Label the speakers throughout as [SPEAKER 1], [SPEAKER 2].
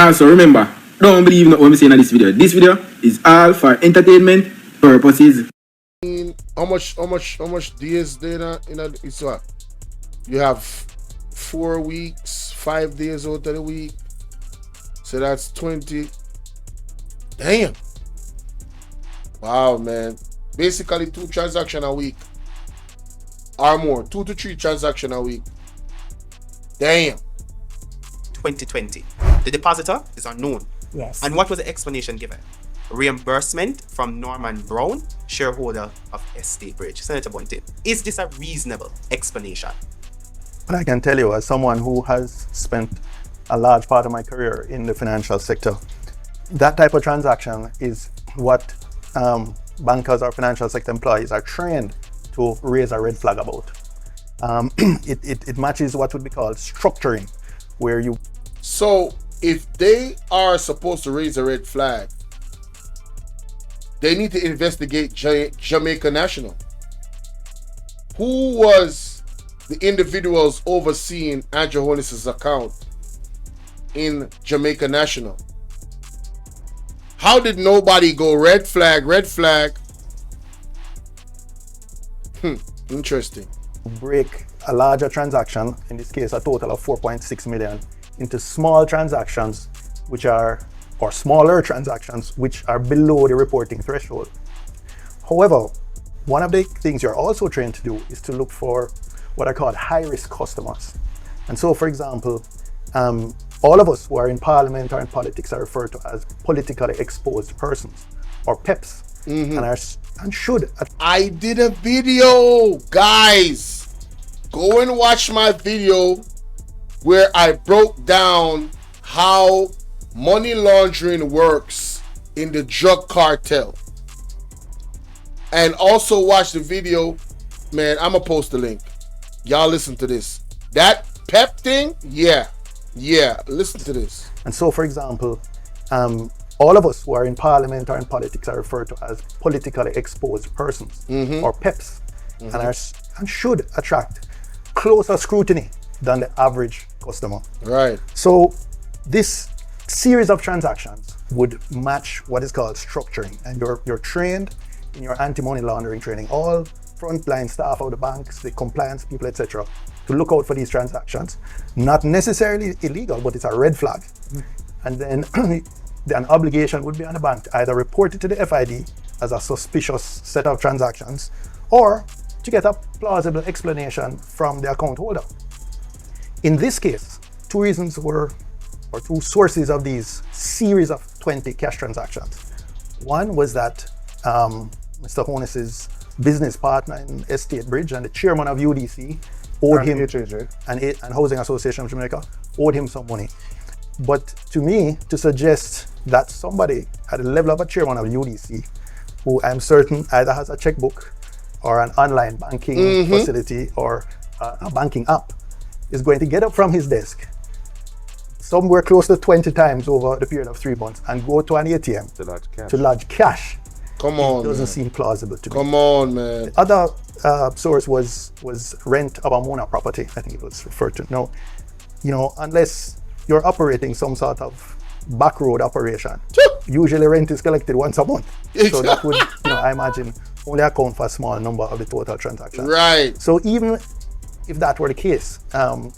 [SPEAKER 1] Also remember, don't believe what I'm saying in this video. This video is all for entertainment purposes.
[SPEAKER 2] How much days there in a it's what? You have 4 weeks, 5 days out of the week. So that's 20. Damn. Wow, man. Basically 2 transactions a week. Or more. 2 to 3 transactions a week. Damn.
[SPEAKER 3] 2020. The depositor is unknown.
[SPEAKER 4] Yes.
[SPEAKER 3] And what was the explanation given? Reimbursement from Norman Brown, shareholder of Estate Bridge. Senator Boynton, is this a reasonable explanation?
[SPEAKER 5] But I can tell you, as someone who has spent a large part of my career in the financial sector, that type of transaction is what bankers or financial sector employees are trained to raise a red flag about. It matches what would be called structuring, where you...
[SPEAKER 2] So if they are supposed to raise a red flag, they need to investigate Jamaica National. Who was the individuals overseeing Andrew Holness' account in Jamaica National? How did nobody go red flag, red flag? Interesting.
[SPEAKER 5] Break a larger transaction, in this case a total of 4.6 million, into small transactions which are, or smaller transactions which are below the reporting threshold. However, one of the things you're also trained to do is to look for what are called high-risk customers. And so, for example, all of us who are in parliament or in politics are referred to as politically exposed persons, or PEPs, and should.
[SPEAKER 2] I did a video, guys. Go and watch my video where I broke down how money laundering works in the drug cartel. And also watch the video, man, I'm gonna post the link. Y'all listen to this. That PEP thing, yeah, listen to this.
[SPEAKER 5] And so, for example, all of us who are in parliament or in politics are referred to as politically exposed persons, or PEPs, and should attract closer scrutiny than the average customer.
[SPEAKER 2] Right.
[SPEAKER 5] So this series of transactions would match what is called structuring, and you're trained in your anti-money laundering training, all frontline staff of the banks, the compliance people, etc., to look out for these transactions. Not necessarily illegal, but it's a red flag. And then an obligation would be on the bank to either report it to the FID as a suspicious set of transactions, or to get a plausible explanation from the account holder. In this case, 2 reasons were, or 2 sources of these series of 20 cash transactions. One was that Mr. Holness's business partner in Estate Bridge and the chairman of UDC owed him, and Housing Association of Jamaica owed him some money. But to me, to suggest that somebody at the level of a chairman of UDC, who I'm certain either has a checkbook or an online banking facility or a banking app, is going to get up from his desk somewhere close to 20 times over the period of 3 months and go to an ATM to lodge cash.
[SPEAKER 2] Come on,
[SPEAKER 5] it doesn't
[SPEAKER 2] man.
[SPEAKER 5] seem plausible to me.
[SPEAKER 2] Come on, man.
[SPEAKER 5] The other source was rent of a Mona property, I think it was referred to. No, unless you're operating some sort of back road operation, usually rent is collected once a month. So that would, I imagine, only account for a small number of the total transactions.
[SPEAKER 2] Right.
[SPEAKER 5] So even if that were the case,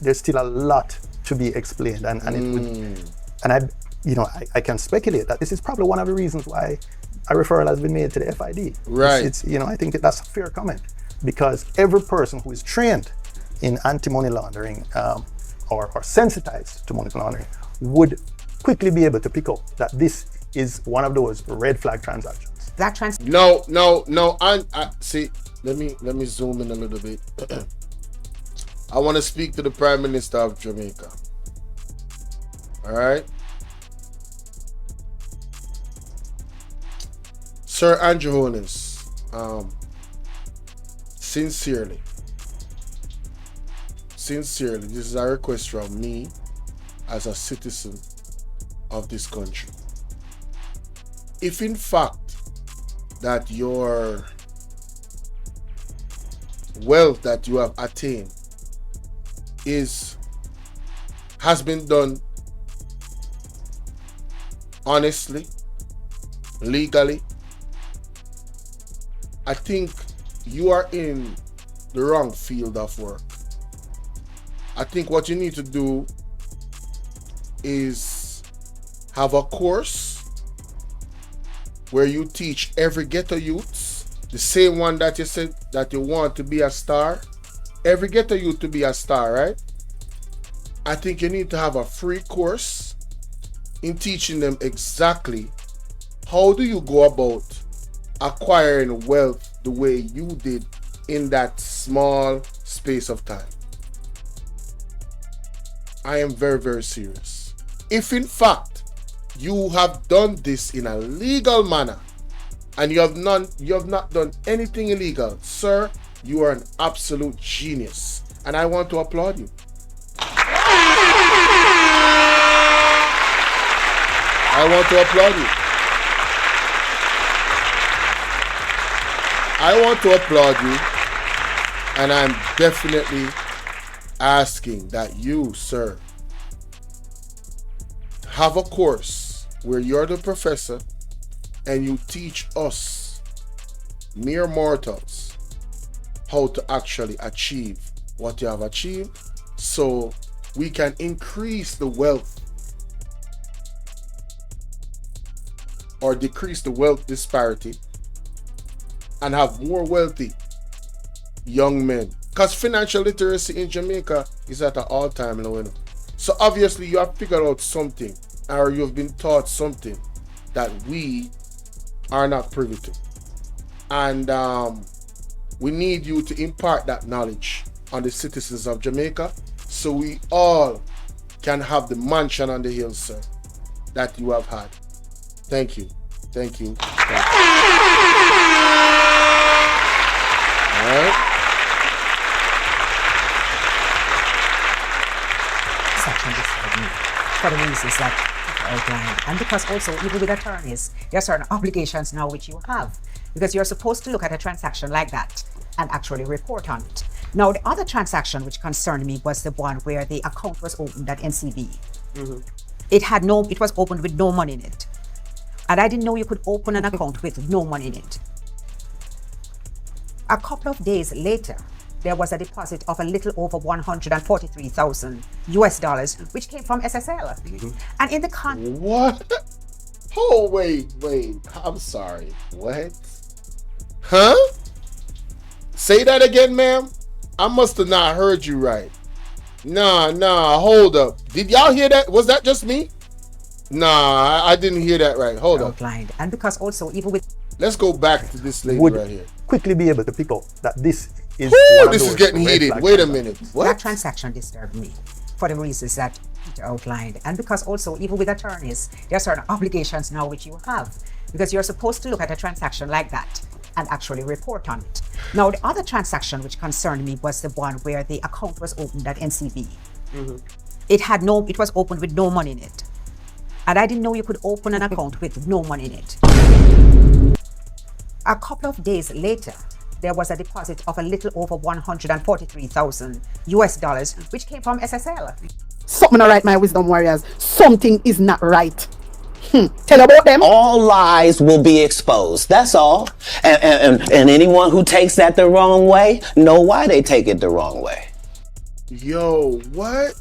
[SPEAKER 5] there's still a lot to be explained, and it would, and I can speculate that this is probably one of the reasons why a referral has been made to the FID.
[SPEAKER 2] Right.
[SPEAKER 5] It's I think that's a fair comment, because every person who is trained in anti-money laundering or sensitized to money laundering would quickly be able to pick up that this is one of those red flag transactions.
[SPEAKER 2] No. I see. Let me zoom in a little bit. I want to speak to the Prime Minister of Jamaica. All right. Sir Andrew Holness, sincerely, this is a request from me as a citizen of this country. If in fact that your wealth that you have attained has been done honestly, legally, I think you are in the wrong field of work. I think what you need to do is have a course where you teach every ghetto youth, the same one that you said that you want to be a star, every ghetto youth to be a star, right? I think you need to have a free course in teaching them exactly how do you go about acquiring wealth the way you did in that small space of time. I am very, very serious. If in fact you have done this in a legal manner and you have not done anything illegal, sir, you are an absolute genius. And I want to applaud you. I want to applaud you. I want to applaud you. And I'm definitely asking that you, sir, have a course where you're the professor and you teach us, mere mortals, how to actually achieve what you have achieved so we can increase the wealth or decrease the wealth disparity and have more wealthy young men. Because financial literacy in Jamaica is at an all-time low. So obviously you have figured out something, or you have been taught something that we are not privy to. And we need you to impart that knowledge on the citizens of Jamaica so we all can have the mansion on the hill, sir, that you have had. Thank you. Thank you. Thank you. All right.
[SPEAKER 4] For the reasons that outlined, and because also even with attorneys, there are certain obligations now which you have, because you're supposed to look at a transaction like that and actually report on it. Now, the other transaction which concerned me was the one where the account was opened at NCB. Mm-hmm. It was opened with no money in it, and I didn't know you could open an account with no money in it. A couple of days later, there was a deposit of a little over $143,000, which came from SSL. Mm-hmm. And in the
[SPEAKER 2] What? Oh, wait. I'm sorry. What? Huh? Say that again, ma'am? I must have not heard you right. Nah, hold up. Did y'all hear that? Was that just me? Nah, I didn't hear that right. Hold up.
[SPEAKER 4] And because also, even with...
[SPEAKER 2] Let's go back to this lady right here.
[SPEAKER 5] Quickly be able to pick up that this is
[SPEAKER 2] this is getting heated. Wait a minute. What?
[SPEAKER 4] That transaction disturbed me for the reasons that Peter outlined, and because also even with attorneys, there are certain obligations now which you have, because you're supposed to look at a transaction like that and actually report on it. Now, the other transaction which concerned me was the one where the account was opened at NCB. Mm-hmm. It was opened with no money in it, and I didn't know you could open an account with no money in it. A couple of days later, there was a deposit of a little over $143,000, which came from SSL.
[SPEAKER 6] Something not right, my wisdom warriors. Something is not right. Tell about them.
[SPEAKER 7] All lies will be exposed. That's all. And anyone who takes that the wrong way, know why they take it the wrong way.
[SPEAKER 2] Yo, what?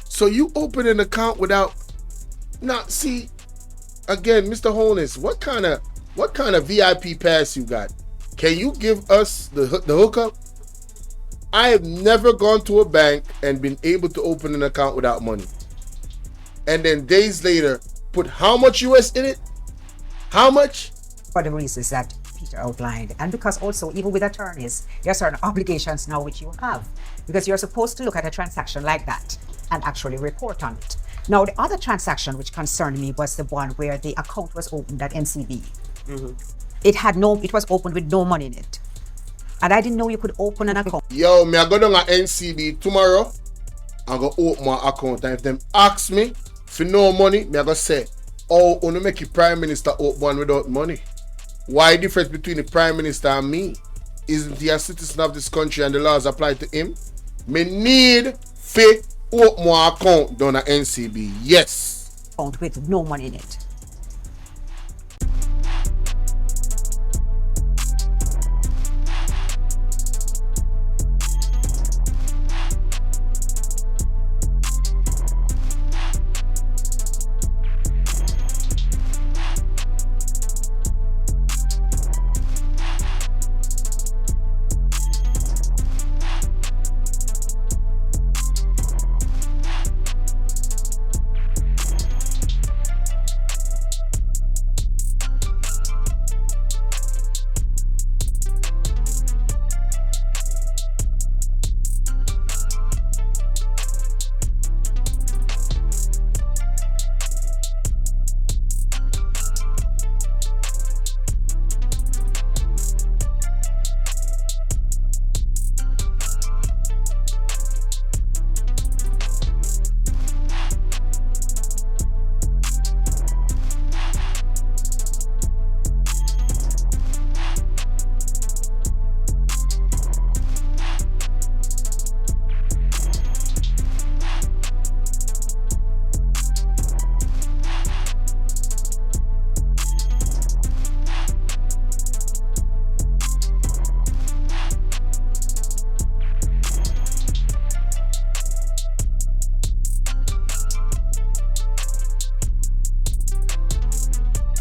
[SPEAKER 2] So you open an account without... Now, see, again, Mr. Holness, what kind of VIP pass you got? Can you give us the hookup? I have never gone to a bank and been able to open an account without money. And then days later, put how much US in it? How much?
[SPEAKER 4] For the reasons that Peter outlined, and because also even with attorneys, there are certain obligations now which you have, because you're supposed to look at a transaction like that and actually report on it. Now, the other transaction which concerned me was the one where the account was opened at NCB. Mm-hmm. It was opened with no money in it, and I didn't know you could open an account.
[SPEAKER 2] Yo, me I go down at NCB tomorrow. I go open my account, and if them ask me for no money, me I go say, oh, you make your prime minister open one without money. Why difference between the prime minister and me? Isn't he a citizen of this country and the laws apply to him? Me need to open my account down at NCB. Yes.
[SPEAKER 4] account with no money in it.